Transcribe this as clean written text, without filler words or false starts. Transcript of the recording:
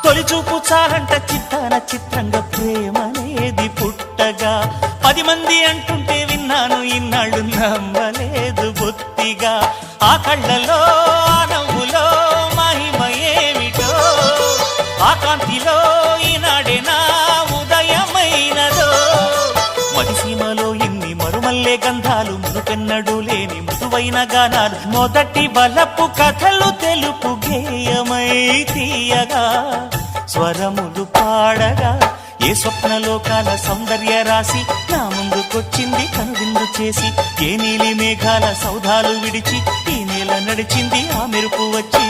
తొలిచూపు చాలంట చిత్తాన చిత్రంగా ప్రేమనేది పుట్టగా 10 మంది అంటుంటే విన్నాను ఇన్నాళ్ళు నమ్మలేదు బొత్తిగా ఆ కళ్ళలో ఆ నవ్వులో మహిమ ఏమిటో ఆ కాంతిలో ఈనాడే నా ఉదయమైనదో మదిసీమలో ఇన్ని మరుమల్లే గంధాలు మునుపెన్నడు లేని మృదువైన గానాలు మొదటి బలపు కథలు తెలుపు గేయమై తీయగా స్వరములు పాడగా ఏ స్వప్నలోకాల సౌందర్య రాశి నా ముందుకొచ్చింది కనువిందు చేసి ఏ నీలి మేఘాల సౌధాలు విడిచి ఈ నేల నడిచింది ఆ మెరుపు వచ్చి